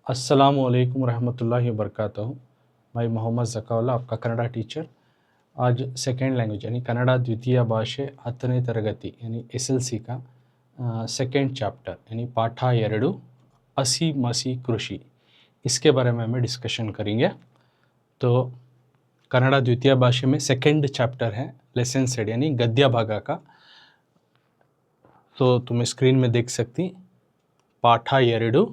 अस्सलामुअलैकुम रहमतुल्लाहि वबरकातुहू। मैं मोहम्मद ज़काउल्ला, आपका कನ್ನಡ टीचर। आज सेकेंड लैंग्वेज यानी कन्नड़ द्वितीय भाषे 10ನೇ तरगति यानी SLC का सेकेंड चैप्टर यानी पाठ 2 हसी मसी कृषि, इसके बारे में हमें डिस्कशन करेंगे। तो कन्नड़ द्वितीय भाषे में सेकेंड चैप्टर है लेसन सेड यानी गद्य भाग का। तो तुम्हें स्क्रीन में देख सकती पाठ 2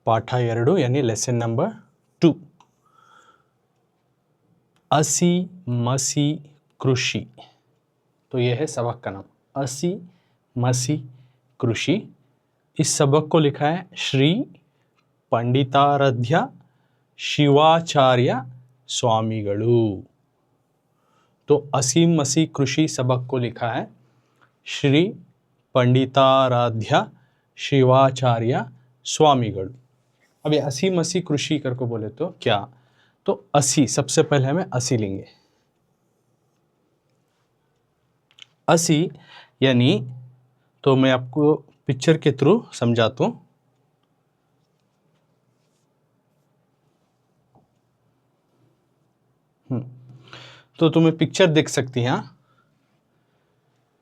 पाठ 2 यानी लेसन नंबर 2 हसी मसी कृषि। तो यह है सबक का नाम, हसी मसी कृषि। इस सबक को लिखा है श्री पंडिताराध्य शिवाचार्य स्वामीगळु। तो हसी मसी कृषि सबक को लिखा है श्री पंडिताराध्य शिवाचार्य स्वामीगळु। अब ये हसी मसी कृषि कर को बोले तो क्या, तो हसी सबसे पहले हमें हसी लेंगे। हसी यानी, तो मैं आपको पिक्चर के थ्रू समझाता हूँ। तो तुम्हें पिक्चर देख सकती हैं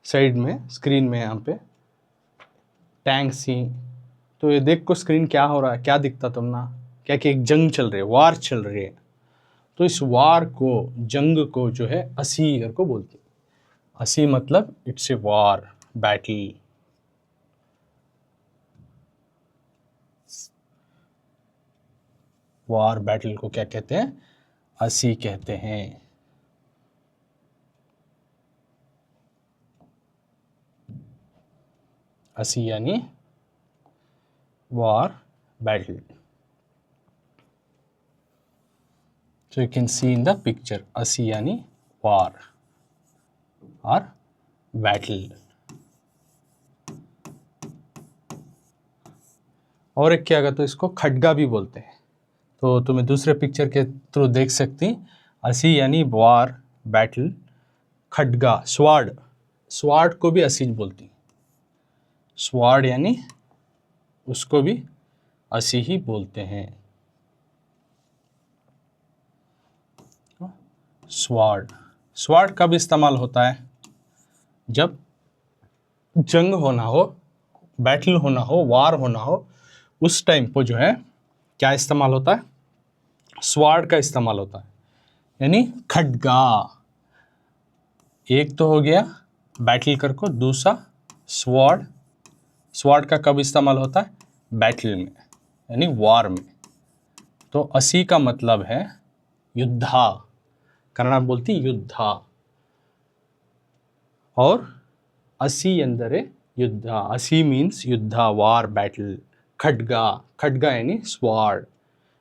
साइड में, स्क्रीन में यहाँ पे टैंक सी। तो ये देख को स्क्रीन क्या हो रहा है, क्या दिखता तुम ना, क्या कि एक जंग चल रही है, वार चल रही है। तो इस वार को, जंग को जो है हसी कर को बोलते हैं। हसी मतलब it's a war, battle. War battle को क्या कहते हैं, हसी कहते हैं। हसी यानी war battle. So you can see in the picture, हसी यानी war or battle. और एक क्या कहते हैं, इसको खड्गा भी बोलते हैं। तो तुम्हें दूसरे पिक्चर के थ्रू देख सकती, हसी यानी वार बैटल, खड्गा स्वाड, स्वाड को भी हसी बोलती। स्वाड यानी उसको भी हसी ही बोलते हैं। स्वाड, स्वाड कब इस्तेमाल होता है, जब जंग होना हो, बैटल होना हो, वार होना हो, उस टाइम पर जो है क्या इस्तेमाल होता है, स्वाड का इस्तेमाल होता है यानी खड्गा। एक तो हो गया बैटल कर को, दूसरा स्वाड। स्वाड का कब इस्तेमाल होता है, बैटल में यानी वार में। तो हसी का मतलब है युद्धा, कन्नड़ बोलती युद्धा, और हसी अंदर युद्धा। हसी मीन्स युद्धा, वार बैटल। खड्गा, खड्गा यानी स्वाड।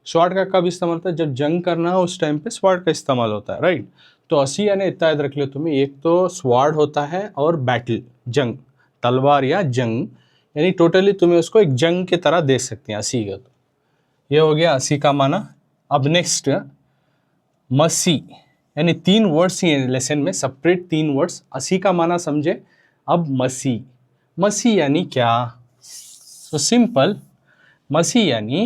स्वाड का कब इस्तेमाल होता है, जब जंग करना हो उस टाइम पे स्वाड का इस्तेमाल होता है, राइट। तो हसी यानी इतना याद रख लो तुम्हें, एक तो स्वाड होता है और बैटल जंग, तलवार या जंग, यानी टोटली तुम्हें उसको एक जंग की तरह देख सकते हैं हसी का। तो ये हो गया हसी का माना। अब नेक्स्ट मसी, यानी 3 वर्ड्स ही लेसन में, सेपरेट 3 वर्ड्स। हसी का माना समझे। अब मसी, मसी यानी क्या, तो सिंपल, मसी यानी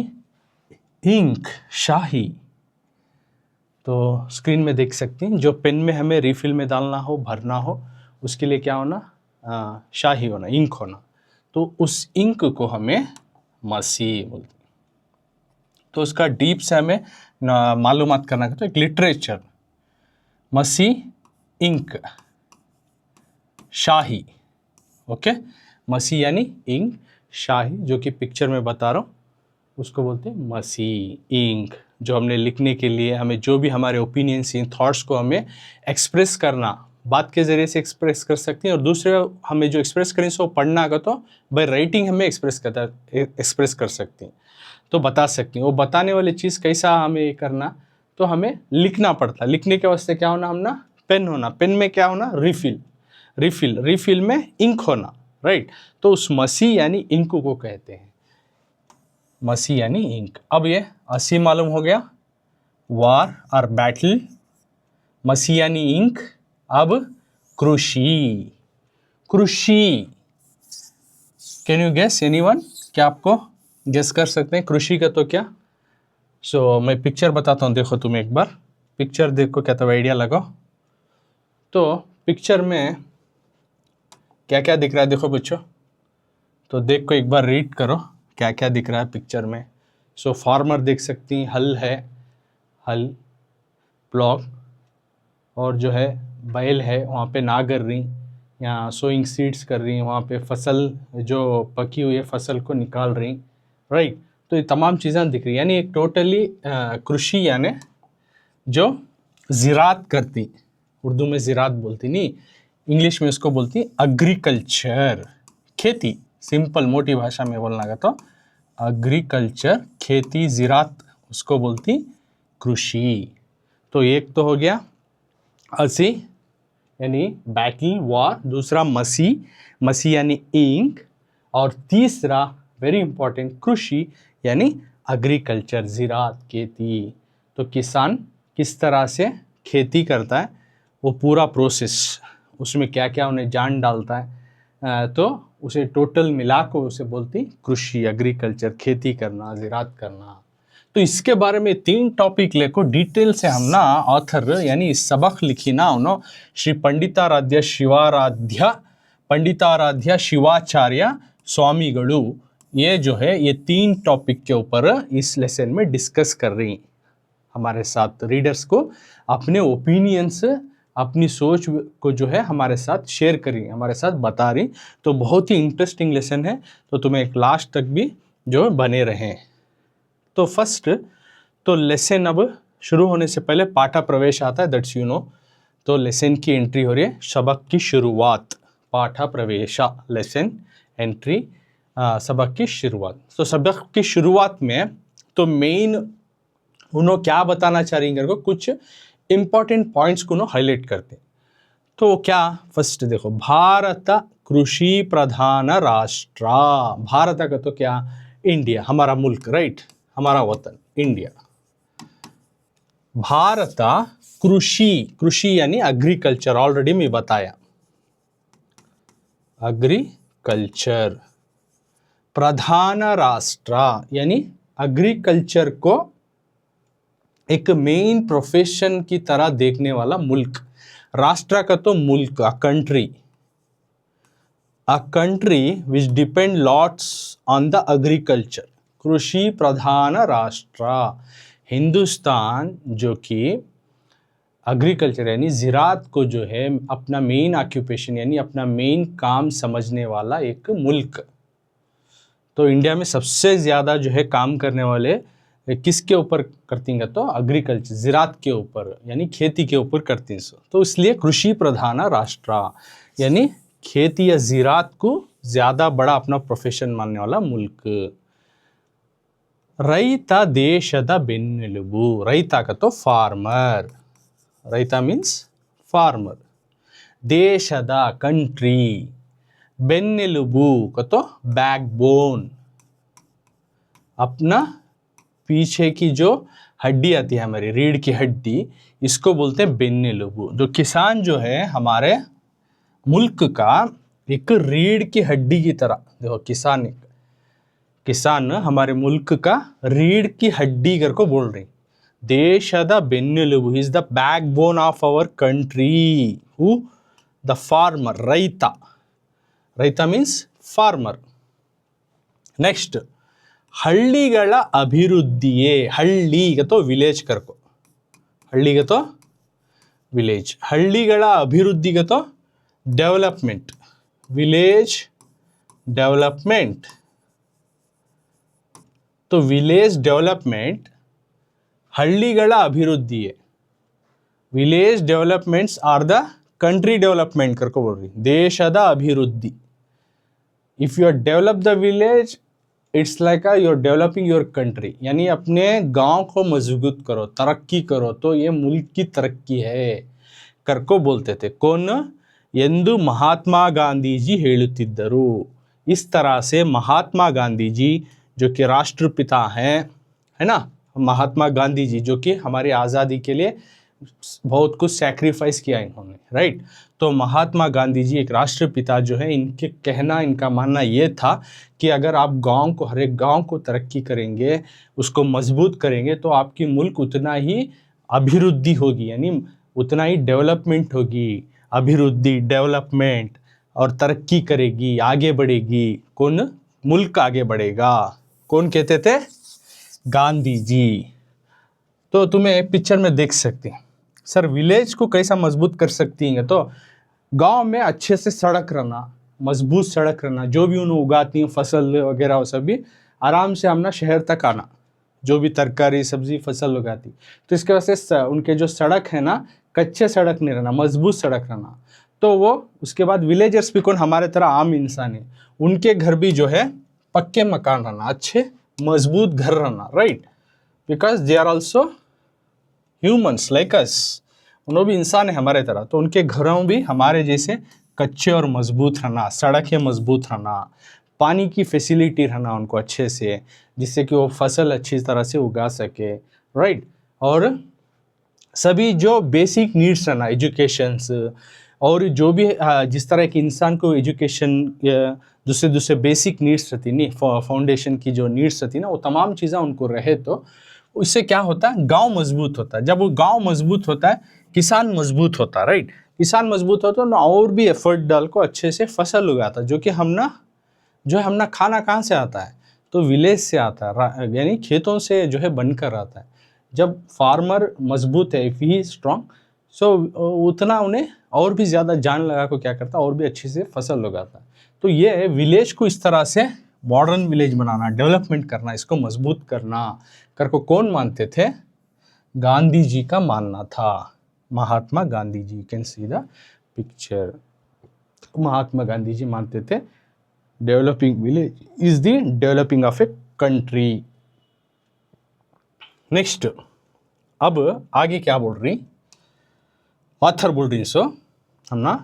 इंक, शाही। तो स्क्रीन में देख सकती हैं, जो पेन में हमें रिफिल में डालना हो, भरना हो, उसके लिए क्या होना, शाही होना, इंक होना। तो उस इंक को हमें मसी बोलते हैं। तो उसका डीप से हमें मालूमात करना, तो एक लिटरेचर, मसी इंक शाही, ओके। मसी यानी इंक, शाही, जो कि पिक्चर में बता रहा हूँ उसको बोलते हैं मसी इंक। जो हमने लिखने के लिए, हमें जो भी हमारे ओपिनियंस इन थॉट्स को हमें एक्सप्रेस करना, बात के ज़रिए से एक्सप्रेस कर सकते हैं, और दूसरे हमें जो एक्सप्रेस करें सो पढ़ना अगर तो बाय राइटिंग हमें एक्सप्रेस कर सकते हैं, तो बता सकते हैं। वो बताने वाली चीज़ कैसा हमें करना, तो हमें लिखना पड़ता है। लिखने के वास्ते क्या होना, हमना पेन होना, पेन में क्या होना, रिफिल, रिफिल, रिफिल में इंक होना, राइट। तो उस मसी यानी इंक को कहते हैं, मसी यानी इंक। अब ये हसी मालूम हो गया, वार और बैटल, मसी यानी इंक। अब कृषि, कृषि कैन यू गेस एनीवन? क्या आपको गेस कर सकते हैं कृषि का तो क्या? मैं पिक्चर बताता हूँ, देखो तुम एक बार पिक्चर देखो, क्या तो आइडिया लगाओ। तो पिक्चर में क्या क्या दिख रहा है देखो बच्चों, तो देख को एक बार रीड करो क्या क्या दिख रहा है पिक्चर में। फार्मर देख सकती हैं, हल है, हल प्लॉग, और जो है बैल है, वहाँ पे ना कर रही, यहाँ सोइंग सीड्स कर रही, वहाँ पे फसल जो पकी हुई है फसल को निकाल रही, राइट। तो ये तमाम चीज़ें दिख रही, यानी एक टोटली कृषि, यानी जो ज़िरात करती, उर्दू में ज़िरात बोलती नहीं, इंग्लिश में उसको बोलती एग्रीकल्चर, खेती। सिंपल मोटी भाषा में बोलना का तो एग्रीकल्चर, खेती, ज़िरात उसको बोलती कृषि। तो एक तो हो गया असी यानी बैटल वॉर, दूसरा मसी, मसी यानी इंक, और तीसरा वेरी इंपॉर्टेंट कृषि यानी एग्रीकल्चर, ज़िरात, खेती। तो किसान किस तरह से खेती करता है, वो पूरा प्रोसेस, उसमें क्या क्या उन्हें जान डालता है, तो उसे टोटल मिला को उसे बोलती कृषि, एग्रीकल्चर, खेती करना, ज़िरात करना। तो इसके बारे में 3 टॉपिक लेको डिटेल से हम ना ऑथर यानी सबक लिखी ना उन्हों श्री पंडिताराध्य शिवाचार्य स्वामीगलु, ये जो है ये 3 टॉपिक के ऊपर इस लेसन में डिस्कस कर रही हमारे साथ, रीडर्स को अपने ओपिनियंस, अपनी सोच को जो है हमारे साथ शेयर कर रही, हमारे साथ बता रही। तो बहुत ही इंटरेस्टिंग लेसन है, तो तुम्हें एक लास्ट तक भी जो बने रहें। तो फर्स्ट तो लेसन अब शुरू होने से पहले पाठा प्रवेश आता है, दैट्स यू नो। तो लेसन की एंट्री हो रही है, सबक की शुरुआत, पाठा प्रवेशा, लेसन एंट्री, सबक की शुरुआत। तो सबक की शुरुआत में तो मेन उन्होंने क्या बताना चाह रही हैं, कुछ इंपॉर्टेंट पॉइंट्स को हाईलाइट करते। तो क्या फर्स्ट देखो, भारत कृषि प्रधान राष्ट्र, भारत का तो क्या, इंडिया, हमारा मुल्क, राइट, हमारा वतन इंडिया। भारत कृषि, कृषि यानी एग्रीकल्चर, ऑलरेडी मैं बताया एग्रीकल्चर, प्रधान राष्ट्र यानी एग्रीकल्चर को एक मेन प्रोफेशन की तरह देखने वाला मुल्क, राष्ट्र का तो मुल्क, a country which depend lots on the agriculture, कृषि प्रधान राष्ट्र, हिंदुस्तान जो कि एग्रीकल्चर यानी ज़िरात को जो है अपना मेन ऑक्यूपेशन यानी अपना मेन काम समझने वाला एक मुल्क। तो इंडिया में सबसे ज़्यादा जो है काम करने वाले किसके ऊपर करती हैं, तो एग्रीकल्चर, ज़िरात के ऊपर यानी खेती के ऊपर करती हैं। तो इसलिए कृषि प्रधान राष्ट्र यानी खेती या ज़िरात को ज़्यादा बड़ा अपना प्रोफेशन मानने वाला मुल्क। रैत देशद बेन्नेलुबु, रैता का तो फार्मर, रैता मीन्स फार्मर, देशद कंट्री, बेन्नेलुबु का तो बैकबोन, अपना पीछे की जो हड्डी आती है हमारी रीढ़ की हड्डी, इसको बोलते हैं बेन्नेलुबु। जो किसान जो है हमारे मुल्क का एक रीढ़ की हड्डी की तरह, देखो किसान हमारे मुल्क का रीढ़ की हड्डी करके बोल रही, देशद बेन्नेलुबु, is the backbone of our country, who the farmer, रैता, रैता मीन्स फार्मर। नेक्स्ट, ಹಳ್ಳಿಗಳ ಅಭಿವೃದ್ಧಿಯೇ, ಹಳ್ಳಿಗೆ तो ವಿಲೇಜ್ ಕರ್ಕೊ, ಹಳ್ಳಿಗೆ तो ವಿಲೇಜ್, ಹಳ್ಳಿಗಳ ಅಭಿವೃದ್ಧಿಗೆ तो ಡೆವಲಪ್ಮೆಂಟ್, ವಿಲೇಜ್ ಡೆವಲಪ್ಮೆಂಟ್। तो ವಿಲೇಜ್ ಡೆವಲಪ್ಮೆಂಟ್ ಹಳ್ಳಿಗಳ ಅಭಿವೃದ್ಧಿಯೇ, village developments are the country development ಕರ್ಕೊ बोल रही, ದೇಶದ ಅಭಿವೃದ್ಧಿ। If you are develop the village, it's like you are developing your country, यानी अपने गांव को मजबूत करो, तरक्की करो, तो ये मुल्क की तरक्की है करको बोलते थे। कौन, ಎಂದು महात्मा गांधी जी ಹೇಳುತ್ತಿದ್ದರು। इस तरह से महात्मा गांधी जी जो कि राष्ट्रपिता हैं, है ना, महात्मा गांधी जी जो कि हमारी आज़ादी के लिए बहुत कुछ सैक्रिफाइस किया इन्होंने, राइट। तो महात्मा गांधी जी एक राष्ट्रपिता जो है, इनके कहना, इनका मानना ये था कि अगर आप गांव को, हर एक गांव को तरक्की करेंगे, उसको मजबूत करेंगे, तो आपकी मुल्क उतना ही अभिवृद्धि होगी, यानी उतना ही डेवलपमेंट होगी। अभिवृद्धि, डेवलपमेंट और तरक्की करेगी, आगे बढ़ेगी। कौन? मुल्क आगे बढ़ेगा। कौन कहते थे? गांधी जी। तो तुम्हें पिक्चर में देख सकते हैं, सर विलेज को कैसा मजबूत कर सकती हैं? तो गांव में अच्छे से सड़क रहना, मजबूत सड़क रहना, जो भी उन्हें उगाती हैं फसल वगैरह, वो सभी आराम से हमने शहर तक आना, जो भी तरकारी सब्जी फसल उगाती। तो इसके वजह से उनके जो सड़क है ना, कच्चे सड़क नहीं रहना, मजबूत सड़क रहना। तो वो उसके बाद विलेजर्स भी कौन? हमारे तरह आम इंसान है, उनके घर भी जो है पक्के मकान रहना, अच्छे मजबूत घर रहना, right. Because they are also humans like us, उन्होंने भी इंसान है हमारे तरह। तो उनके घरों भी हमारे जैसे कच्चे और मजबूत रहना, सड़कें मजबूत रहना, पानी की फैसिलिटी रहना उनको अच्छे से, जिससे कि वो फसल अच्छी तरह से उगा सके, राइट। और सभी जो बेसिक नीड्स रहना, एजुकेशंस, और जो भी जिस तरह के इंसान को एजुकेशन, दूसरे दूसरे बेसिक नीड्स रहती नहीं, फाउंडेशन की जो नीड्स रहती ना, वो तमाम चीज़ें उनको रहे, तो उससे क्या होता है? गांव मजबूत होता है। जब वो गांव मजबूत होता है, किसान मजबूत होता है, राइट। किसान मजबूत होता है ना, और भी एफर्ट डाल को अच्छे से फसल उगाता है, जो कि हमना खाना कहाँ से आता है? तो विलेज से आता है, यानी खेतों से जो है बनकर आता है। जब फार्मर मजबूत है, इफ ही स्ट्रांग, सो उतना उन्हें और भी ज़्यादा जान लगा को क्या करता है, और भी अच्छे से फसल उगाता है। तो ये विलेज को इस तरह से मॉडर्न विलेज बनाना, डेवलपमेंट करना, इसको मजबूत करना कर को कौन मानते थे? गांधी जी का मानना था। Mahatma Gandhi ji, can see the picture. Mahatma Gandhi ji मानते थे developing village is the developing of a country. Next, अब आगे क्या बोल रही? ऑथर बोल रही, सो हम ना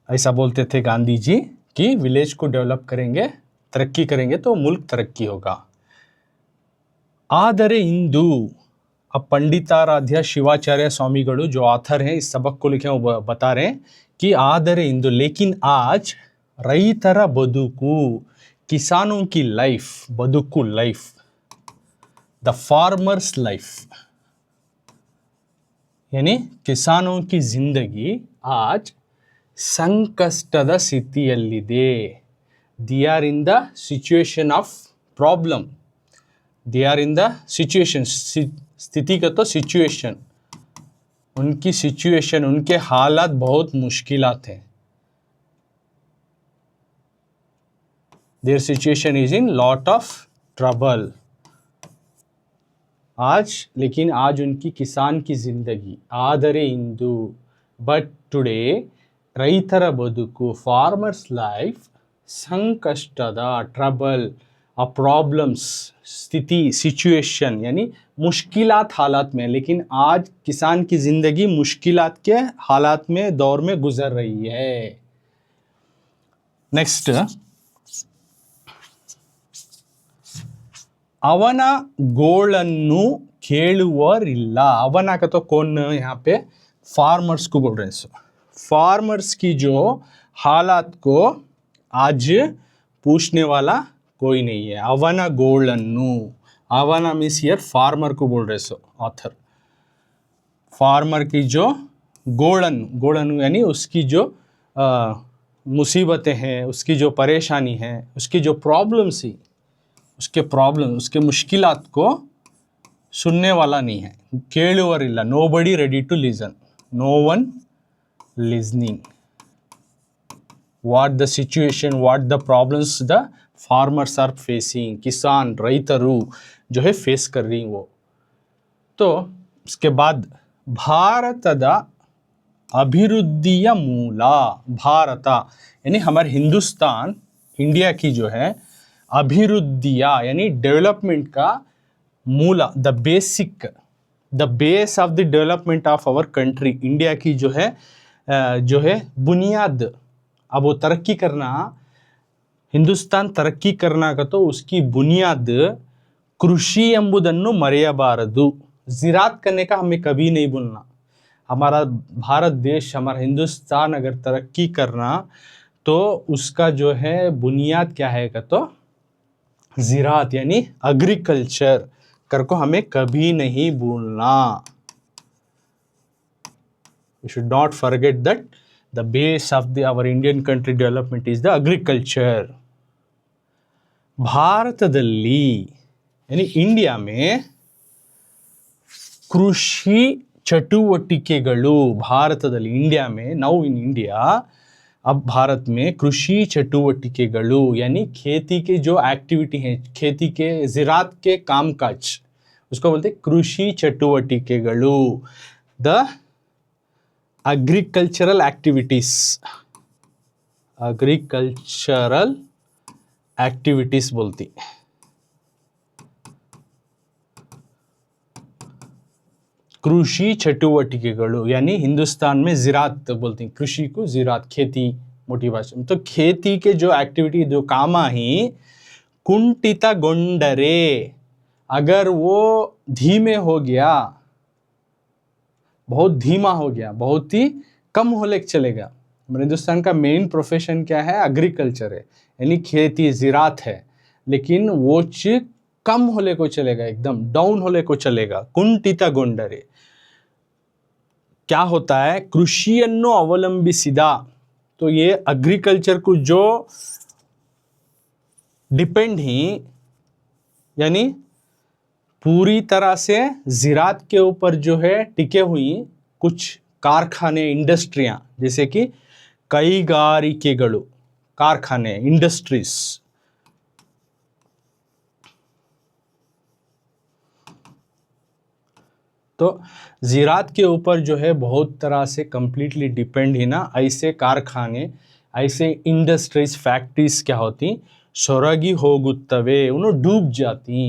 ऐसा बोलते थे गांधी जी कि विलेज को डेवलप करेंगे, तरक्की करेंगे तो मुल्क तरक्की होगा। आदरे इंदु, अब पंडिताराध्य शिवाचार्य स्वामीगढ़ जो ऑथर हैं, इस सबक को लिखे, वो बता रहे हैं कि आदरे इंदु, लेकिन आज रईतर बदुकु, किसानों की लाइफ, बदुकु लाइफ, द फार्मर्स लाइफ, यानी किसानों की जिंदगी आज संकष्टದ ಸ್ಥಿತಿಯಲ್ಲಿದೆ। They are in the situation of problem. They are in the situation, स्थिति का तो सिचुएशन, उनकी सिचुएशन, उनके हालात बहुत मुश्किलात हैं। Their situation is in lot of trouble. आज, लेकिन आज उनकी किसान की जिंदगी, आदरे इंदु, बट टुडे ರೈತರ ಬದುಕು, फार्मर्स लाइफ, संकष्टದ, ट्रबल, अ प्रॉब्लम्स, स्थिति, सिचुएशन, यानी मुश्किलात हालात में। लेकिन आज किसान की जिंदगी मुश्किलात के हालात में, दौर में गुजर रही है। नेक्स्ट, ಅವನ ಗೋಳನ್ನು ಕೇಳುವರಿಲ್ಲ। ಅವನ का तो कौन यहाँ पे? फार्मर्स को बोल रहे हैं। फार्मर्स की जो हालात को आज पूछने वाला कोई नहीं है। ಅವನ ಗೋಳನ್ನು, ಅವನ मीन्स हियर फार्मर को बोल रहे ऑथर। फार्मर की जो गोळन यानी उसकी जो मुसीबतें हैं, उसकी जो परेशानी है, उसकी जो प्रॉब्लम्स ही, उसके मुश्किलात को सुनने वाला नहीं है। ಕೇಳುವರಿಲ್ಲ, nobody ready to listen, no one listening what the situation, what the problems the farmers are facing, किसान, रೈತರು जो है फेस कर रही वो। तो उसके बाद ಭಾರತದ अभिवृद्धिಯ मूल, भारत यानी हमारे हिंदुस्तान, इंडिया की जो है अभिवृद्धिया यानी डेवलपमेंट का मूल, the base of the development of our country, India की जो है बुनियाद। अब वो तरक्की करना, हिंदुस्तान तरक्की करना का तो उसकी बुनियाद कृषि ಎಂಬುದನ್ನು ಮರೆಯಬಾರದು। ज़िरात करने का हमें कभी नहीं भूलना। हमारा भारत देश, हमारा हिंदुस्तान अगर तरक्की करना तो उसका जो है बुनियाद क्या है का तो ज़िरात यानी एग्रीकल्चर कर को हमें कभी नहीं भूलना। We should not forget that the base of our Indian country development is the agriculture. ಭಾರತದಲ್ಲಿ यानी इंडिया में कृषि ಚಟುವಟಿಕೆಗಳು ಭಾರತದಲ್ಲಿ इंडिया में नाउ इन इंडिया अब भारत में कृषि चटुवटिकेಗಳು यानी खेती के जो एक्टिविटी हैं, खेती के ज़िरात के कामकाज, उसको बोलते हैं कृषि चटुवटिकेಗಳು, the agricultural activities, agricultural activities बोलती। कृषि चटुवटिकेಗಳು यानी हिंदुस्तान में ज़िरात बोलते हैं, कृषि को ज़िरात, खेती मोटी भाषा में। तो खेती के जो एक्टिविटी जो काम ही कुंठितಗೊಂಡರೆ, अगर वो धीमे हो गया, बहुत धीमा हो गया, बहुत ही कम होने चलेगा। हमारे हिंदुस्तान का मेन प्रोफेशन क्या है? एग्रीकल्चर है, यानी खेती ज़िरात है, लेकिन वो चीज कम होने को चलेगा, एकदम डाउन होने को चलेगा। कुंठितಗೊಂಡರೆ क्या होता है? कृषिಯನ್ನು ಅವಲಂಬಿಸಿದ, तो ये एग्रीकल्चर को जो डिपेंड ही यानी पूरी तरह से ज़िरात के ऊपर जो है टिके हुई कुछ कारखाने, इंडस्ट्रियां, जैसे कि ಕೈಗಾರಿಕೆಗಳು, कारखाने, इंडस्ट्रीज। तो ज़िरात के ऊपर जो है बहुत तरह से कंप्लीटली डिपेंड ही ना, ऐसे कारखाने, ऐसे इंडस्ट्रीज, फैक्ट्रीज क्या होती, ಸೊರಗಿ ಹೋಗುತ್ತವೆ, उन्हें डूब जाती,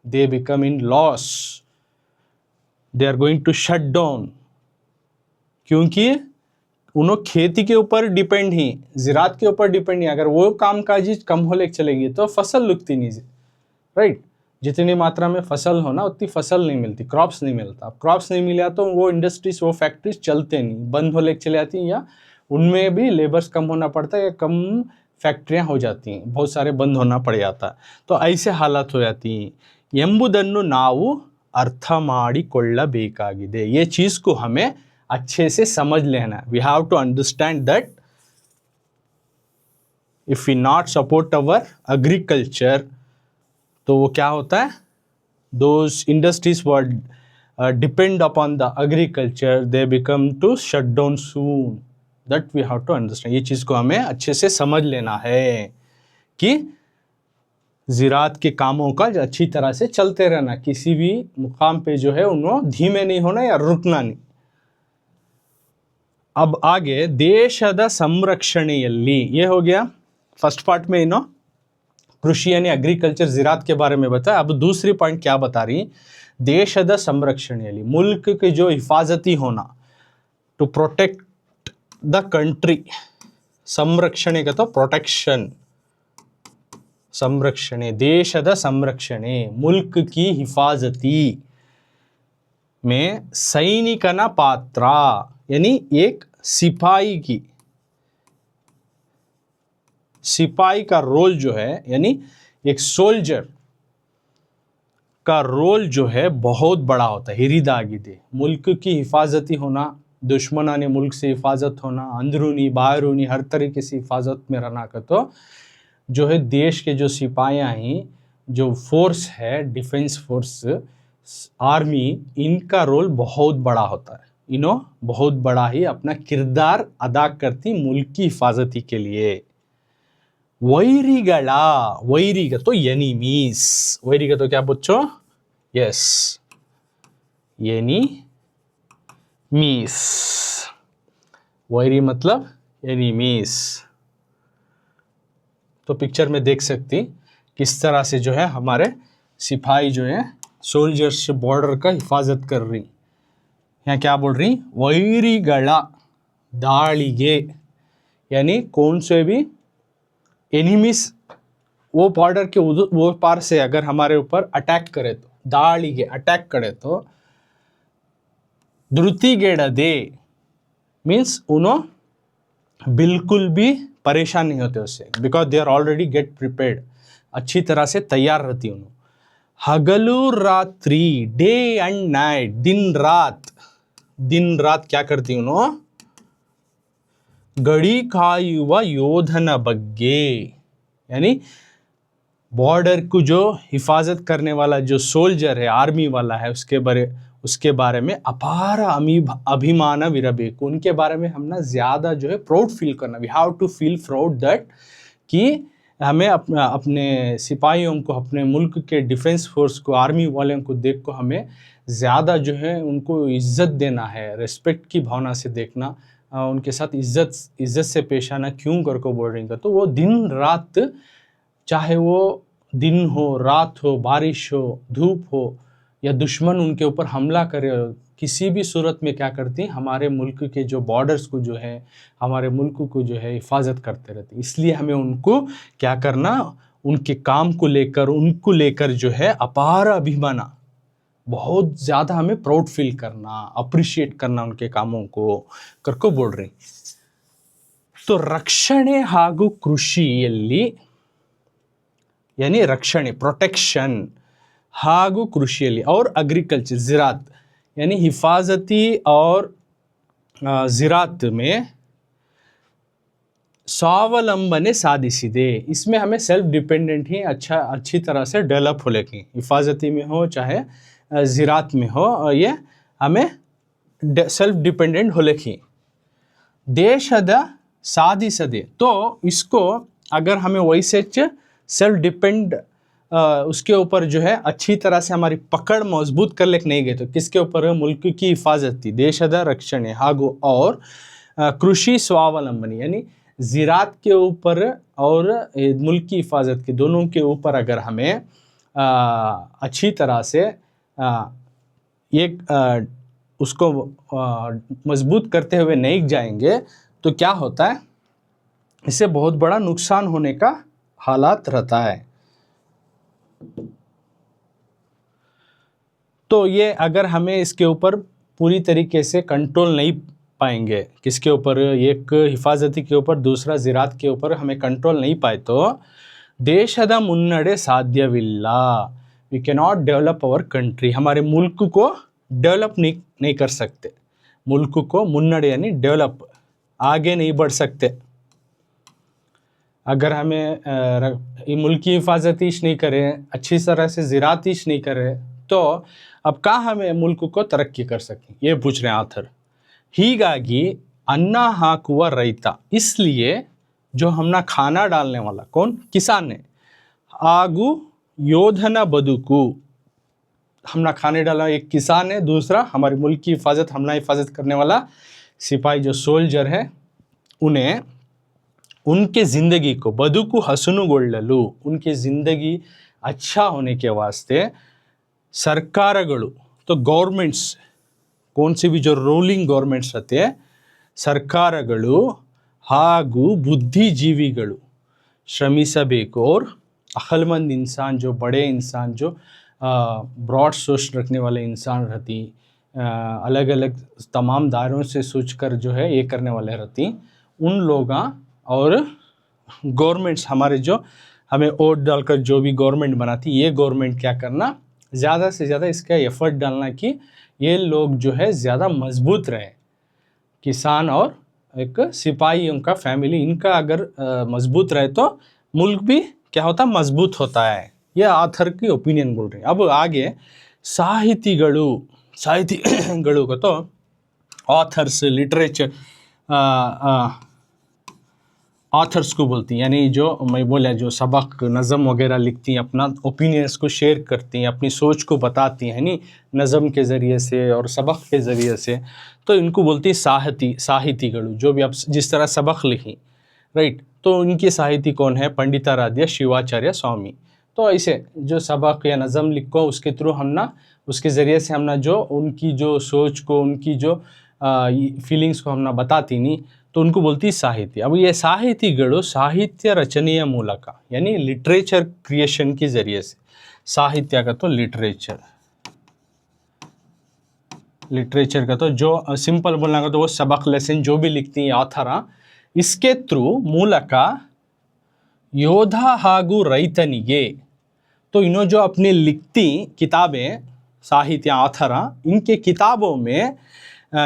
they become in loss, they are going to shut down, क्योंकि उन्हों खेती के ऊपर डिपेंड ही, ज़िरात के ऊपर डिपेंड ही। अगर वो कामकाजी कम होने चलेगी तो फसल लुकती नहीं, राइट? जितनी मात्रा में फसल होना उतनी फसल नहीं मिलती, क्रॉप्स नहीं मिलता। अब क्रॉप्स नहीं मिला तो वो इंडस्ट्रीज, वो फैक्ट्रीज चलते नहीं, बंद होने चले जाती हैं, या उनमें भी लेबर्स कम होना पड़ता है, या कम फैक्ट्रियाँ हो जाती हैं, बहुत सारे बंद होना पड़ जाता है, तो ऐसे हालात हो जाती हैं। ಎಂಬುದನ್ನು ನಾವು ಅರ್ಥ ಮಾಡಿಕೊಳ್ಳಬೇಕಾಗಿದೆ, ये चीज़ को हमें अच्छे से समझ लेना है। We have to understand that if we not support our agriculture, तो वो क्या होता है, those industries were depend upon the agriculture, they become to shut down soon, that we have to understand. ये चीज़ को हमें अच्छे से समझ लेना है कि ज़िरात के कामों का अच्छी तरह से चलते रहना, किसी भी मुकाम पे जो है उन्होंने धीमे नहीं होना या रुकना नहीं। अब आगे देशद संरक्षणೆಯಲ್ಲಿ, ये हो गया फर्स्ट पार्ट में, इनो कृषि यानी एग्रीकल्चर ज़िरात के बारे में बताया। अब दूसरी पॉइंट क्या बता रही, देशद संरक्षणೆಯಲ್ಲಿ, मुल्क के जो हिफाजती होना, टू प्रोटेक्ट द कंट्री, संरक्षणे का तो प्रोटेक्शन, संरक्षणे, देशद संरक्षणे, मुल्क की हिफाजती में सैनिकना पात्र, यानी एक सिपाही की, सिपाही का रोल जो है, यानी एक सोल्जर का रोल जो है बहुत बड़ा होता है। हिरिदागिदे, मुल्क की हिफाजती होना, दुश्मनाने मुल्क से हिफाजत होना, अंदरूनी बाहरूनी हर तरीके से हिफाजत में रहना का तो जो है देश के जो सिपाहियाँ हैं, जो फोर्स है, डिफेंस फोर्स, आर्मी, इनका रोल बहुत बड़ा होता है। इन्हों बहुत बड़ा ही अपना किरदार अदा करती मुल्क की हिफाजती के लिए। वैरिಗಳ, वैरी का तो एनिमीज, वैरी का तो क्या बच्चों, यस, एनिमीज, वैरी मतलब एनिमीज। तो पिक्चर में देख सकती किस तरह से जो है हमारे सिपाही जो है सोल्जर्स बॉर्डर का हिफाजत कर रही। यहाँ क्या बोल रही, वैरिಗಳ दाಳಿಗೆ, यानी कौन से भी एनिमीज वो बॉर्डर के वो पार से अगर हमारे ऊपर अटैक करे तो ದಾಳಿಗೆ ಅಟ್ಯಾಕ್ ಕಡೆ ಧೃತಿಗೆಡದೆ मीन्स उन्होंने बिल्कुल भी परेशान नहीं होते उससे, because they are already get prepared, अच्छी तरह से तैयार रहती उन्होंने। हगलू रात्रि, डे एंड नाइट, दिन रात क्या करती उन्होंने, गड़ी कायुव योधन बग्गे, यानी बॉर्डर को जो हिफाजत करने वाला जो सोल्जर है, आर्मी वाला है, उसके बारे में अपार अभिमान विरबेकु, उनके बारे में हम ना ज़्यादा जो है प्राउड फील करना, we have to feel proud that कि हमें अपने सिपाहियों को, अपने मुल्क के डिफेंस फोर्स को, आर्मी वालों को देख को हमें ज़्यादा जो है उनको इज़्ज़त देना है, रिस्पेक्ट की भावना से देखना, उनके साथ इज़्ज़त से पेश आना, क्यों कर को बोल रही था। तो वो दिन रात, चाहे वो दिन हो, रात हो, बारिश हो, धूप हो, या दुश्मन उनके ऊपर हमला करे, किसी भी सूरत में क्या करती, हमारे मुल्क के जो बॉर्डर्स को जो है, हमारे मुल्क को जो है हिफाजत करते रहते। इसलिए हमें उनको क्या करना, उनके काम को लेकर, उनको लेकर जो है अपार अभिमान, बहुत ज़्यादा हमें प्राउड फील करना, अप्रिशिएट करना उनके कामों को करको बोल रही। तो रक्षणे ಹಾಗೂ ಕೃಷಿಯಲ್ಲಿ, यानी रक्षणे प्रोटेक्शन ಹಾಗೂ कृषिಯಲ್ಲಿ और एग्रीकल्चर ज़रात, यानी हिफाजती और ज़रात में स्वावलंबने साधिसिदे, इसमें हमें सेल्फ डिपेंडेंट ही अच्छी तरह से डेवलप हो, लेकिन हिफाजती में हो चाहे ज़रात में हो, ये हमें सेल्फ डिपेंडेंट हो लेकिन देशद साधिसदे। तो इसको अगर हमें वैसे सेल्फ डिपेंड उसके ऊपर जो है अच्छी तरह से हमारी पकड़ मजबूत कर लेके नहीं गए, तो किसके ऊपर, मुल्क की हिफाजत थी, देशद रक्षणे ಹಾಗೂ और कृषि स्वावलंबनी, यानी ज़रात के ऊपर और मुल्क की हिफाजत के दोनों के ऊपर अगर हमें अच्छी तरह से उसको मजबूत करते हुए नहीं जाएंगे तो क्या होता है, इससे बहुत बड़ा नुकसान होने का हालात रहता है। तो ये अगर हमें इसके ऊपर पूरी तरीके से कंट्रोल नहीं पाएंगे, किसके ऊपर, एक हिफाजती के ऊपर, दूसरा ज़रात के ऊपर हमें कंट्रोल नहीं पाए तो देशದ ಮುನ್ನಡೆ ಸಾಧ್ಯವಿಲ್ಲ, we can not develop our country, हमारे मुल्क को डेवलप नहीं कर सकते, मुल्क को मुन्नड़े यानी डेवलप, आगे नहीं बढ़ सकते। अगर हमें मुल्क की हिफाजतीश नहीं करें, अच्छी तरह से ज़रातीश नहीं करें, तो अब कहाँ हमें मुल्क को तरक्की कर सकें, ये पूछ रहे हैं आथर। ಹೀಗಾಗಿ ಅನ್ನ ಹಾಕುವ ರೈತ, इसलिए जो हमना खाना डालने वाला कौन, किसान है, ಹಾಗೂ ಯೋಧನ ಬದುಕು, हमना खाने डाला एक किसान है, दूसरा हमारे मुल्क की हिफाजत, हमना हिफाजत करने वाला सिपाही जो सोल्जर है, उन्हें उनके ज़िंदगी को बदुकु हसनुಗೊಳ್ಳಲು, उनकी ज़िंदगी अच्छा होने के वास्ते सरकारಗಳು, तो गवर्नमेंट्स, कौन सी भी जो रूलिंग गवर्नमेंट्स रहते हैं, ಸರ್ಕಾರಗಳು ಹಾಗೂ बुद्धिजीविಗಳು श्रमिसಬೇಕು, और अक्लमंद इंसान, जो बड़े इंसान, जो ब्रॉड सोच रखने वाले इंसान रहती, अलग अलग तमाम दायरों से सोचकर जो है ये करने वाले रहती, उन लोग और गवर्नमेंट्स, हमारे जो हमें वोट डालकर जो भी गवर्नमेंट बनाती, ये गवर्नमेंट क्या करना, ज़्यादा से ज़्यादा इसका एफर्ट डालना कि ये लोग जो है ज़्यादा मजबूत रहे, किसान और एक सिपाहियों का फैमिली, इनका अगर मजबूत रहे तो मुल्क भी क्या होता, मजबूत होता है। ये आथर की ओपिनियन बोल रहे हैं। अब आगे साहितिಗಳು को तो ऑथर्स, लिटरेचर ऑथर्स को बोलती हैं, यानी जो मैं बोला जो सबक नज़म वगैरह लिखती हैं, अपना ओपिनियंस को शेयर करती हैं, अपनी सोच को बताती हैं, यानी नज़म के ज़रिए से और सबक के ज़रिए से, तो इनको बोलती है साहितिಗಳು, जो भी आप जिस तरह सबक लिखी, राइट, तो उनकी साहिती कौन है, पंडिताराध्य शिवाचार्य स्वामी। तो ऐसे जो सबक या नज़म लिखो, उसके थ्रू हम ना, उसके ज़रिए से हम ना जो उनकी जो सोच को, उनकी जो फीलिंग्स को हम ना बताती नहीं, तो उनको बोलती साहित्य। अब ये साहितिಗಳು साहित्य रचನೆಯ ಮೂಲಕ, यानी लिटरेचर क्रिएशन के ज़रिए से, साहित्य का तो लिटरेचर, लिटरेचर का, तो जो सिंपल बोलना का तो वो सबक लेसन जो भी लिखती हैं ಆಥರ इसके थ्रू ಮೂಲಕ ಯೋಧ ಹಾಗೂ ರೈತನಿಗೆ, तो इन्हों जो अपनी लिखती किताबें साहित्य आथरा, इनके किताबों में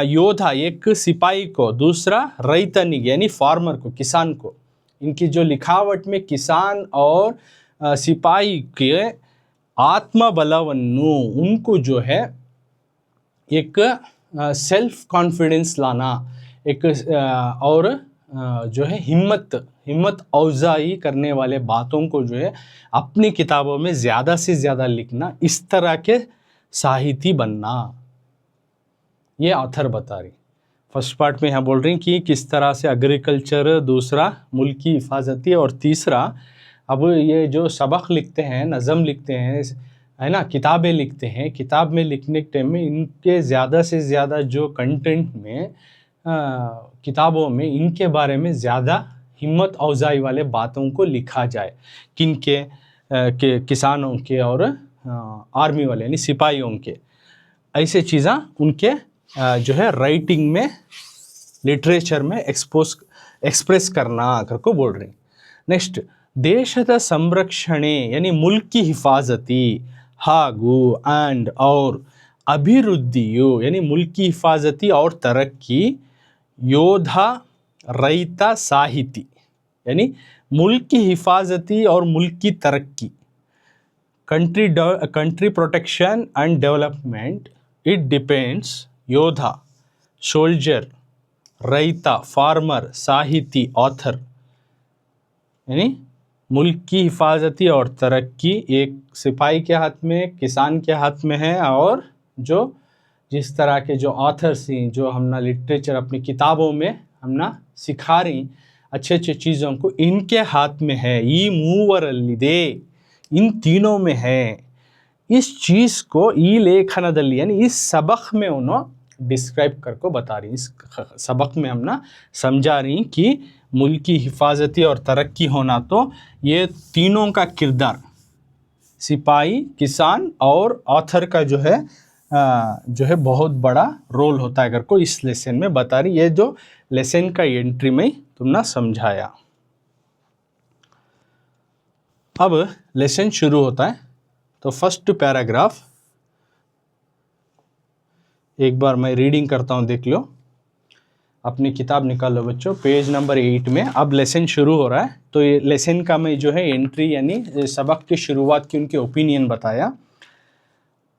योद्धा एक सिपाही को, दूसरा रैतनिग यानी फार्मर को, किसान को, इनकी जो लिखावट में किसान और सिपाही के आत्मबलवन्नु, उनको जो है एक सेल्फ कॉन्फिडेंस लाना, एक और जो है हिम्मत अफजाई करने वाले बातों को जो है अपनी किताबों में ज़्यादा से ज़्यादा लिखना, इस तरह के साहिती बनना, ये ऑथर बता रही। फर्स्ट पार्ट में यहाँ बोल रही कि किस तरह से एग्रीकल्चर, दूसरा मुल्क की हिफाजती, और तीसरा अब ये जो सबक लिखते हैं, नज़म लिखते हैं, है ना, किताबें लिखते हैं, किताब में लिखने के टाइम में इनके ज़्यादा से ज़्यादा जो कंटेंट में किताबों में इनके बारे में ज़्यादा हिम्मत अफजाई वाले बातों को लिखा जाए, किन के किसानों के और आर्मी वाले यानी सिपाहियों के, ऐसे चीज़ें उनके जो है राइटिंग में, लिटरेचर में एक्सप्रेस करना करको बोल रही। नेक्स्ट, ದೇಶದ ಸಂರಕ್ಷಣೆ यानी मुल्क की हिफाजती ಹಾಗೂ एंड और अभिवृद्धियु यानी मुल्क की हिफाजती और तरक्की, योद्धा रैता साहिती यानी मुल्क की हिफाजती और मुल्क की तरक्की, country protection and development, it depends योद्धा सोल्जर, रैता फार्मर, साहिती ऑथर, यानी मुल्क की हिफाजती और तरक्की एक सिपाही के हाथ में, किसान के हाथ में है, और जो जिस तरह के जो ऑथर्स हैं, जो हमने लिटरेचर अपनी किताबों में हमने सिखा रही अच्छे अच्छे चीज़ों को, इनके हाथ में है। ई मूवरल्लिदे, इन तीनों में है। इस चीज़ को ई लेखनदल्ली यानी इस सबक में उन्होंने डिस्क्राइब करके बता रही, इस सबक में हमने समझा रही कि मुल्क की हिफाजती और तरक्की होना तो ये तीनों का किरदार, सिपाही, किसान और ऑथर का जो है बहुत बड़ा रोल होता है करको इस लेसन में बता रही। ये जो लेसन का एंट्री में तुमने समझाया। अब लेसन शुरू होता है, तो फर्स्ट पैराग्राफ एक बार मैं रीडिंग करता हूँ, देख लो, अपनी किताब निकालो बच्चों, पेज नंबर 8 में अब लेसन शुरू हो रहा है। तो ये लेसन का मैं जो है एंट्री यानी सबक की शुरुआत की उनके ओपिनियन बताया।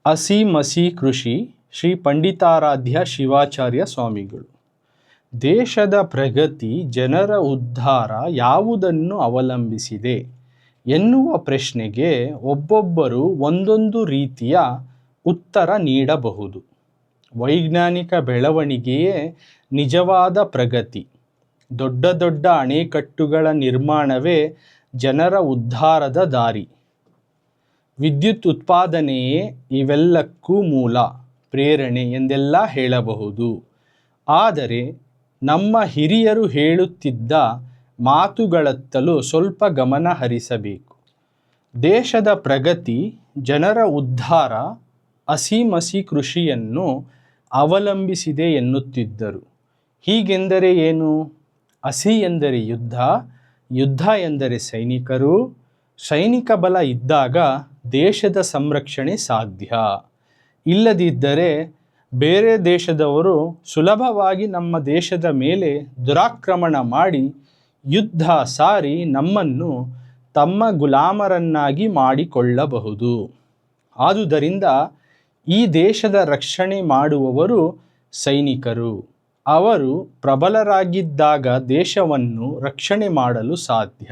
असी मसी कृषि ಶ್ರೀ ಪಂಡಿತಾರಾಧ್ಯ ಶಿವಾಚಾರ್ಯ ಸ್ವಾಮಿಗಳು, ದೇಶದ ಪ್ರಗತಿ ಜನರ ಉದ್ಧಾರ ಯಾವುದನ್ನು ಅವಲಂಬಿಸಿದೆ ಎನ್ನುವ ಪ್ರಶ್ನೆಗೆ ಒಬ್ಬೊಬ್ಬರು ಒಂದೊಂದು ರೀತಿಯ ಉತ್ತರ ನೀಡಬಹುದು. ವೈಜ್ಞಾನಿಕ ಬೆಳವಣಿಗೆಯೇ ನಿಜವಾದ ಪ್ರಗತಿ, ದೊಡ್ಡ ದೊಡ್ಡ ಅಣೆಕಟ್ಟುಗಳ ನಿರ್ಮಾಣವೇ ಜನರ ಉದ್ಧಾರದ ದಾರಿ, ವಿದ್ಯುತ್ ಉತ್ಪಾದನೆಯೇ ಇವೆಲ್ಲಕ್ಕೂ ಮೂಲ ಪ್ರೇರಣೆ ಎಂದೆಲ್ಲ ಹೇಳಬಹುದು. ಆದರೆ ನಮ್ಮ ಹಿರಿಯರು ಹೇಳುತ್ತಿದ್ದ ಮಾತುಗಳತ್ತಲೂ ಸ್ವಲ್ಪ ಗಮನ ಹರಿಸಬೇಕು. ದೇಶದ ಪ್ರಗತಿ, ಜನರ ಉದ್ಧಾರ ಹಸಿಮಸಿ ಕೃಷಿಯನ್ನು ಅವಲಂಬಿಸಿದೆ ಎನ್ನುತ್ತಿದ್ದರು. ಹೀಗೆಂದರೆ ಏನು? ಹಸಿ ಎಂದರೆ ಯುದ್ಧ, ಯುದ್ಧ ಎಂದರೆ ಸೈನಿಕರು, ಸೈನಿಕ ಬಲ ಇದ್ದಾಗ ದೇಶದ ಸಂರಕ್ಷಣೆ ಸಾಧ್ಯ. ಇಲ್ಲದಿದ್ದರೆ ಬೇರೆ ದೇಶದವರು ಸುಲಭವಾಗಿ ನಮ್ಮ ದೇಶದ ಮೇಲೆ ದುರಾಕ್ರಮಣ ಮಾಡಿ ಯುದ್ಧ ಸಾರಿ ನಮ್ಮನ್ನು ತಮ್ಮ ಗುಲಾಮರನ್ನಾಗಿ ಮಾಡಿಕೊಳ್ಳಬಹುದು. ಆದುದರಿಂದ ಈ ದೇಶದ ರಕ್ಷಣೆ ಮಾಡುವವರು ಸೈನಿಕರು. ಅವರು ಪ್ರಬಲರಾಗಿದ್ದಾಗ ದೇಶವನ್ನು ರಕ್ಷಣೆ ಮಾಡಲು ಸಾಧ್ಯ.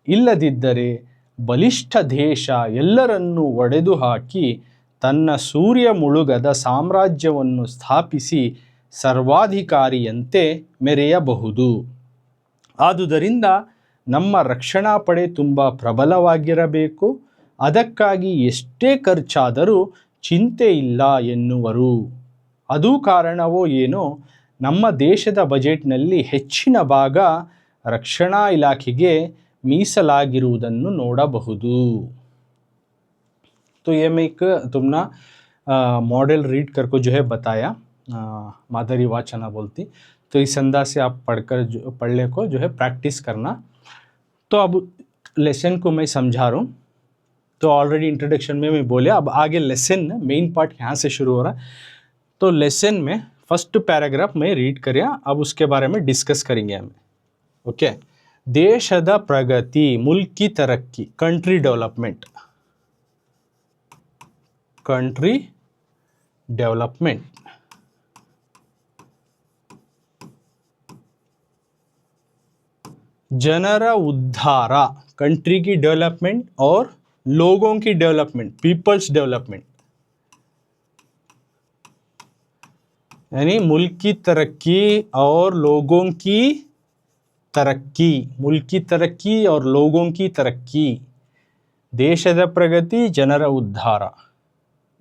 ಇಲ್ಲದಿದ್ದರೆ ಬಲಿಷ್ಠ ದೇಶ ಎಲ್ಲರನ್ನೂ ಒಡೆದು ಹಾಕಿ ತನ್ನ ಸೂರ್ಯ ಮುಳುಗದ ಸಾಮ್ರಾಜ್ಯವನ್ನು ಸ್ಥಾಪಿಸಿ ಸರ್ವಾಧಿಕಾರಿಯಂತೆ ಮೆರೆಯಬಹುದು. ಆದುದರಿಂದ ನಮ್ಮ ರಕ್ಷಣಾ ಪಡೆ ತುಂಬ ಪ್ರಬಲವಾಗಿರಬೇಕು. ಅದಕ್ಕಾಗಿ ಎಷ್ಟೇ ಖರ್ಚಾದರೂ ಚಿಂತೆ ಇಲ್ಲ ಎನ್ನುವರು. ಅದು ಕಾರಣವೋ ಏನೋ ನಮ್ಮ ದೇಶದ ಬಜೆಟ್ನಲ್ಲಿ ಹೆಚ್ಚಿನ ಭಾಗ ರಕ್ಷಣಾ ಇಲಾಖೆಗೆ ಮೀಸಲಾಗಿರುವುದನ್ನು ನೋಡಬಹುದು. तो ये मैं एक तुमना मॉडल रीड कर को जो है बताया, माधुरी वाचना बोलती। तो इस अंदाज से आप पढ़ने को जो है प्रैक्टिस करना। तो अब लेसन को मैं समझा रहा हूँ। तो ऑलरेडी इंट्रोडक्शन में मैं बोले, अब आगे लेसन मेन पार्ट यहाँ से शुरू हो रहा है। तो लेसन में फर्स्ट पैराग्राफ में रीड करें, अब उसके बारे में डिस्कस करेंगे हमें। ओके, देशದ प्रगति, मुल्क की तरक्की, country development, country development. Genre उद्धार, कंट्री की डेवलपमेंट और लोगों की डेवलपमेंट, पीपल्स डेवलपमेंट, यानी मुल्क की तरक्की और लोगों की तरक्की, मुल्क की तरक्की और लोगों की तरक्की। ದೇಶದ ಪ್ರಗತಿ, ಜನರ ಉದ್ಧಾರ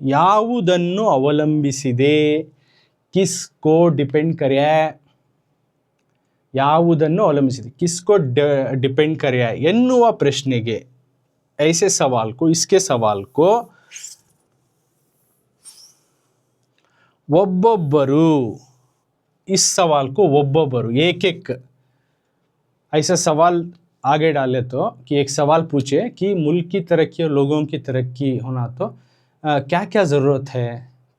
ಯಾವುದನ್ನು ಅವಲಂಬಿಸಿದೆ, किसको डिपेंड करे, ಯಾವುದನ್ನು ಅವಲಂಬಿಸಿದೆ, किसको डिपेंड करे ಎನ್ನುವ ಪ್ರಶ್ನೆಗೆ, ऐसे सवाल को, इसके सवाल को ಒಬ್ಬೊಬ್ಬರು, इस सवाल को ಒಬ್ಬೊಬ್ಬರು, एक एक ऐसा सवाल आगे डाले तो कि एक सवाल पूछे कि मुल्क की तरक्की और लोगों की तरक्की होना तो क्या क्या ज़रूरत है,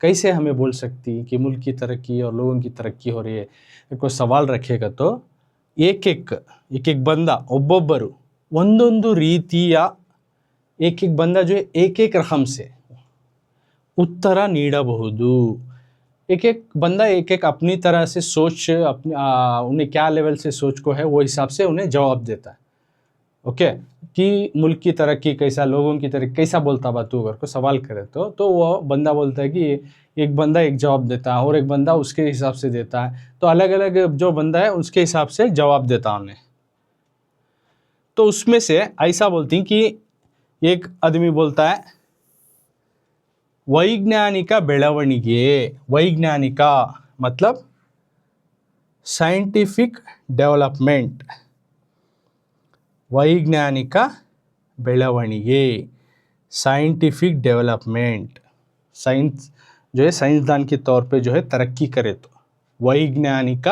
कैसे हमें बोल सकती कि मुल्क की तरक्की और लोगों की तरक्की हो रही है, कोई सवाल रखेगा तो एक एक बंदा, ಒಬ್ಬೊಬ್ಬರು ಒಂದೊಂದು ರೀತಿಯ, एक एक बंदा जो है एक एक रकम से उत्तर ನೀಡಬಹುದು। एक एक बंदा एक एक अपनी तरह से सोच, अपने उन्हें क्या लेवल से सोच को है वो हिसाब से उन्हें जवाब देता है। ओके, कि मुल्क की तरक्की कैसा, लोगों की तरक्की कैसा बोलता बा तू, अगर को सवाल करे तो वो बंदा बोलता है कि एक बंदा एक जवाब देता है और एक बंदा उसके हिसाब से देता है। तो अलग अलग जो बंदा है उसके हिसाब से जवाब देता है उन्हें। तो उसमें से ऐसा बोलती कि एक आदमी बोलता है वैज्ञानिक ಬೆಳವಣಿಗೆ, वैज्ञानिक मतलब साइंटिफिक डेवलपमेंट, वैज्ञानिक ಬೆಳವಣಿಗೆ, साइंटिफिक डेवलपमेंट, साइंस जो है साइंसदान के तौर पे जो है तरक्की करे तो वैज्ञानिक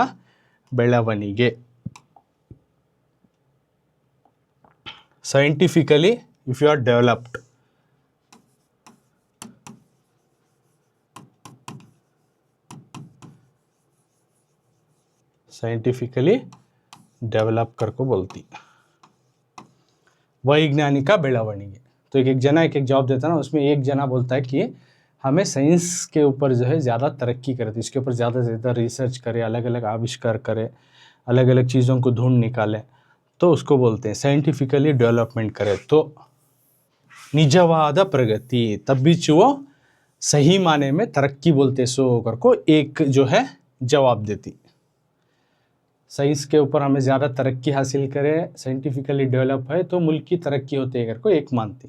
ಬೆಳವಣಿಗೆ, scientifically if you are developed, scientifically develop कर को बोलती वैज्ञानिक ಬೆಳವಣಿಗೆ। तो एक एक जना एक एक जवाब देता है ना, उसमें एक जना बोलता है कि हमें साइंस के ऊपर जो है ज़्यादा तरक्की करे, तो इसके ऊपर ज़्यादा से ज़्यादा रिसर्च करे, अलग अलग आविष्कार करे, अलग अलग चीज़ों को ढूंढ निकाले, तो उसको बोलते हैं साइंटिफिकली डेवलपमेंट करे तो निजवाद प्रगति, तब भी वो सही माने में तरक्की बोलते सो कर को एक जो है जवाब देती। साइंस के ऊपर हमें ज़्यादा तरक्की हासिल करे, साइंटिफिकली डेवलप है तो मुल्क की तरक्की होती है कर को एक मानती।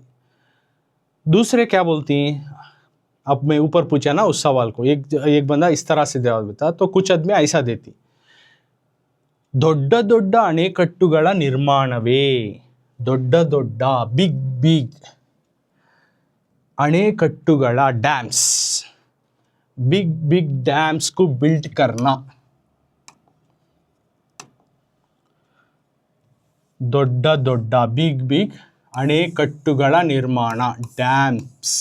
दूसरे क्या बोलती, अब मैं ऊपर पूछा ना उस सवाल को, एक बंदा इस तरह से जवाब देता, तो कुछ आदमी ऐसा देती ದೊಡ್ಡ ದೊಡ್ಡ ಅಣೆಕಟ್ಟುಗಳ ನಿರ್ಮಾಣವೇ, ದೊಡ್ಡ ದೊಡ್ಡ ಬಿಗ್ ಬಿಗ್ ಅಣೆಕಟ್ಟುಗಳ डैम्स, बिग बिग डैम्स को बिल्ड करना, ದೊಡ್ಡ ದೊಡ್ಡ ಬಿಗ್ ಬಿಗ್ ಅಣೆಕಟ್ಟುಗಳ ನಿರ್ಮಾಣ, dams,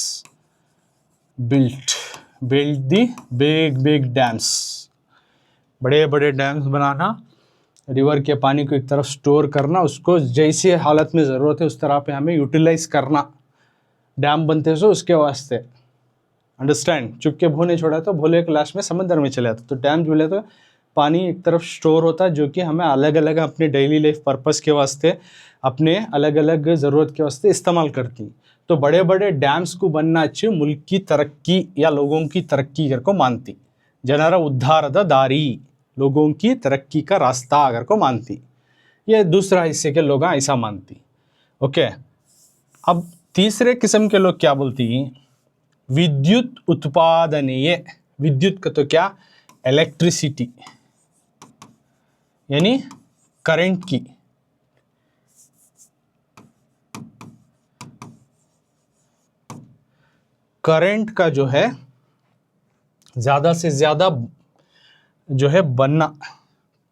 build the big big dams, बड़े बड़े डैम्स बनाना, रिवर के पानी को एक तरफ स्टोर करना, उसको जैसे हालत में ज़रूरत है उस तरह पे हमें यूटिलाइज करना, डैम बनते सो उसके वास्ते, अंडरस्टैंड। चुपके भोने छोड़ा तो भोले के लास्ट में समंदर में चले जाता, तो डैम जुड़े तो पानी एक तरफ स्टोर होता है जो कि हमें अलग अलग अपने डेली लाइफ पर्पस के वास्ते, अपने अलग अलग ज़रूरत के वास्ते इस्तेमाल करती। तो बड़े बड़े डैम्स को बनना अच्छी मुल्क की तरक्की या लोगों की तरक्की कर को मानती, ಜನರ ಉದ್ಧಾರದ ದಾರಿ, लोगों की तरक्की का रास्ता अगर को मानती। ये दूसरा हिस्से के लोग ऐसा मानती। ओके, अब तीसरे किस्म के लोग क्या बोलती, विद्युत उत्पादनीय, विद्युत का तो क्या, इलेक्ट्रिसिटी यानी करंट की, करंट का जो है ज़्यादा से ज़्यादा जो है बनना,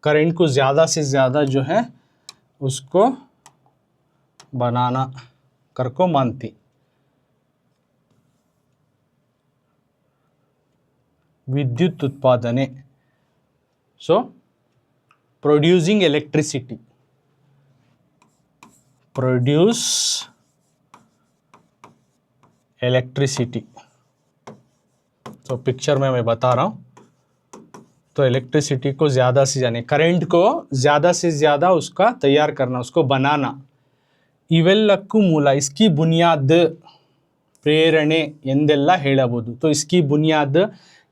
करंट को ज़्यादा से ज़्यादा जो है उसको बनाना कर को मानती। विद्युत उत्पादने, सो प्रोड्यूसिंग इलेक्ट्रिसिटी, प्रोड्यूस इलेक्ट्रिसिटी। तो पिक्चर में मैं बता रहा हूँ, तो इलेक्ट्रिसिटी को ज़्यादा से ज़्यादा, करंट को ज़्यादा से ज़्यादा उसका तैयार करना, उसको बनाना। इवेल्लक्कू मूಲ, इसकी बुनियाद प्रेरणे ಎಂದೆಲ್ಲ ಹೇಳಬಹುದು। तो इसकी बुनियाद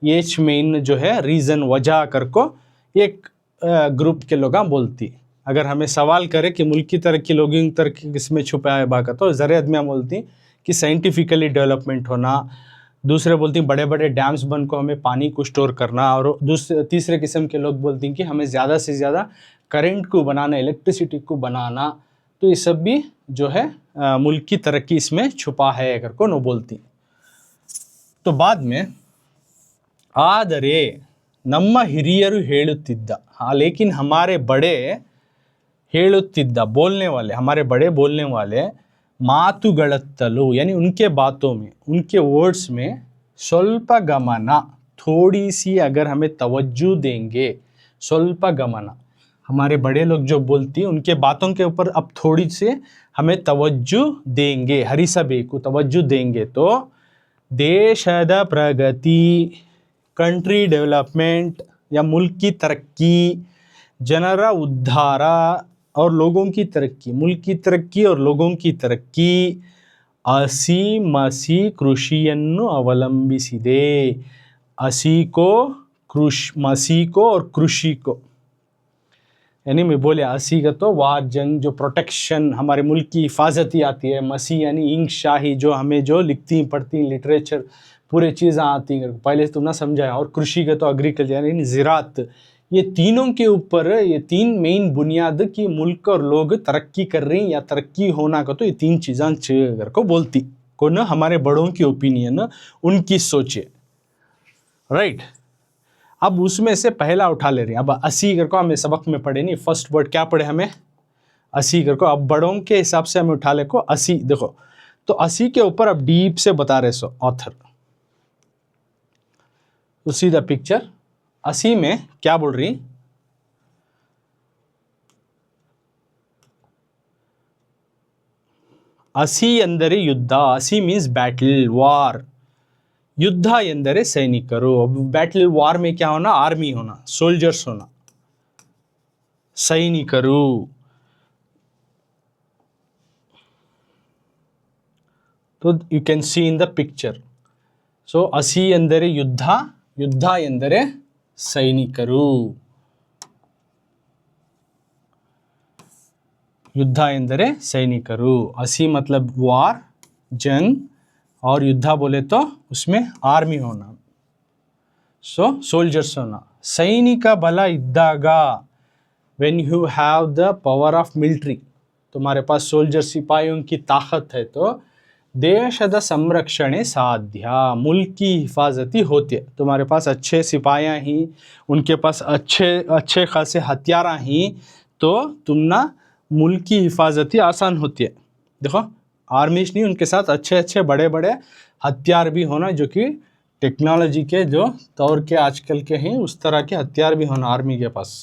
ये मेन जो है रीज़न, वजह कर को एक ग्रुप के लोग बोलती। अगर हमें सवाल करे कि मुल्क की तरक्की लोगों की तरक्की किसमें छुपा है बाका, तो ज़रियत में बोलती कि साइंटिफिकली डेवलपमेंट होना, दूसरे बोलती बड़े बड़े डैम्स बन को हमें पानी को स्टोर करना, और तीसरे किस्म के लोग बोलती हैं कि हमें ज़्यादा से ज़्यादा करंट को बनाना, इलेक्ट्रिसिटी को बनाना। तो ये सब भी जो है मुल्क की तरक्की इसमें छुपा है अगर को नो बोलती। तो बाद में ಆದರೆ ನಮ್ಮ ಹಿರಿಯರು ಹೇಳುತ್ತಿದ್ದ, हाँ लेकिन हमारे बड़े ಹೇಳುತ್ತಿದ್ದ, बोलने वाले, हमारे बड़े बोलने वाले, ಮಾತುಗಳತ್ತಲೂ यानी उनके बातों में, उनके वर्ड्स में, ಸ್ವಲ್ಪ गमन, थोड़ी सी अगर हमें तवज्जो देंगे, ಸ್ವಲ್ಪ गमन, हमारे बड़े लोग जो बोलती हैं उनके बातों के ऊपर अब थोड़ी से हमें तवज्जो देंगे, हरिसಬೇಕು, तवज्जो देंगे, तो देशद प्रगति, कंट्री डेवलपमेंट या मुल्क की तरक्की, जनरा उद्धार और लोगों की तरक्की, मुल्क की तरक्की और लोगों की तरक्की, असी मसी कृषियन्नु अवलंबिसिदे, असी को मसी को और कृषि को, यानी मैं बोले असी का तो वार जंग जो प्रोटेक्शन, हमारे मुल्क की हिफाजती आती है, मसी यानी इंक शाही जो हमें जो लिखती पढ़ती लिटरेचर पूरे चीज़ें आती हैं, पहले तो ना समझाया, और कृषि का तो एग्रीकल्चर यानी ज़राअत, ये तीनों के ऊपर, ये तीन मेन बुनियाद की मुल्क और लोग तरक्की कर रही हैं या तरक्की होना का, तो ये तीन चीज़ें को बोलती को ना, हमारे बड़ों की ओपिनियन, उनकी सोचे, राइट। अब उसमें से पहला उठा ले रहे हैं। अब 80 कर को हमें सबक में पढ़े नहीं, फर्स्ट वर्ड क्या पढ़े हमें 80 कर को, अब बड़ों के हिसाब से हमें उठा ले को 80, देखो तो 80 के ऊपर अब डीप से बता रहे सो ऑथर, तो सीधा पिक्चर 80 में क्या बोल रही, असी ಎಂದರೆ युद्ध, असी मीन्स बैटल, वार, युद्ध ಎಂದರೆ सैनिकರು। बैटल वार में क्या होना, आर्मी होना, सोल्जर्स होना, सैनिकರು। तो you can see in the picture, so असी ಎಂದರೆ युद्ध, युद्ध ಎಂದರೆ सैनिकರು, युद्ध ಎಂದರೆ सैनिकರು, असी मतलब वार, जंग, और युद्ध बोले तो उसमें आर्मी होना, सो सोल्जर्स होना। सैनिक बल इद्दाग, when you have the power of military, तुम्हारे पास सोल्जर सिपाहियों की ताकत है, तो देशद संरक्षणे साध्य, मुल्क की हिफाजती होती है। तुम्हारे पास अच्छे सिपाहियाँ ही, उनके पास अच्छे खासे हथियार ही, तो तुम ना मुल्क की हिफाजती आसान होती है। देखो आर्मीज नहीं, उनके साथ अच्छे बड़े बड़े हथियार भी होना, जो कि टेक्नोलॉजी के जो दौर के आजकल के हैं उस तरह के हथियार भी होना आर्मी के पास।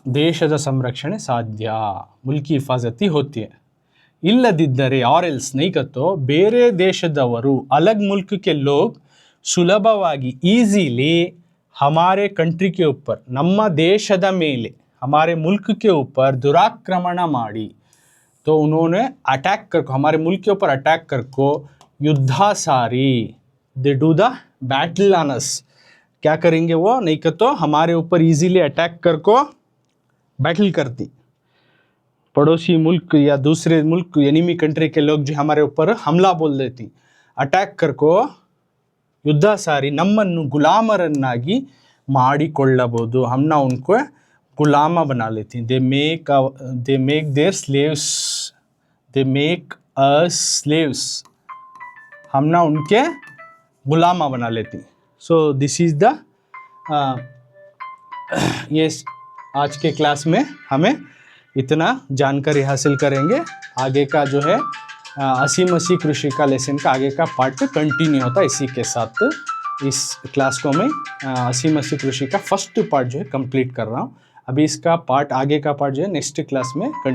ದೇಶದ ಸಂರಕ್ಷಣೆ ಸಾಧ್ಯ, ಮುಲ್ಕ್ की हिफाजती होती है। ಇಲ್ಲದಿದ್ದರೆ और एल्स नहीं का, तो ಬೇರೆ ದೇಶದವರು, अलग मुल्क के लोग सुलभವಾಗಿ ಈಸಿಲಿ हमारे कंट्री के ऊपर, ನಮ್ಮ ದೇಶದ ಮೇಲೆ, हमारे मुल्क के ऊपर दुराक्रमण ಮಾಡಿ, तो उन्होंने अटैक कर को, हमारे मुल्क के ऊपर अटैक कर को, युद्धा सारी, they do the battle on us, क्या करेंगे वो, नहीं का तो हमारे ऊपर इजीली अटैक कर को बैटल करती, पड़ोसी मुल्क या दूसरे मुल्क एनिमी कंट्री के लोग जो हमारे ऊपर हमला बोल देती, अटैक कर को युद्ध सारी ನಮ್ಮನ್ನು ಗುಲಾಮರನ್ನಾಗಿ ಮಾಡಿಕೊಳ್ಳಬಹುದು, हमना उनको गुलामा बना लेती हैं, they make their slaves, they make slaves, हम ना उनके गुलामा बना लेती। सो दिस इज द ये आज के क्लास में हमें इतना जानकारी हासिल करेंगे। आगे का जो है असी कृषि का लेसन का आगे का पार्ट कंटिन्यू होता है इसी के साथ। इस क्लास को मैं असी कृषि का फर्स्ट पार्ट जो है कंप्लीट कर रहा हूँ। अभी इसका पार्ट आगे का पार्ट जो है नेक्स्ट क्लास में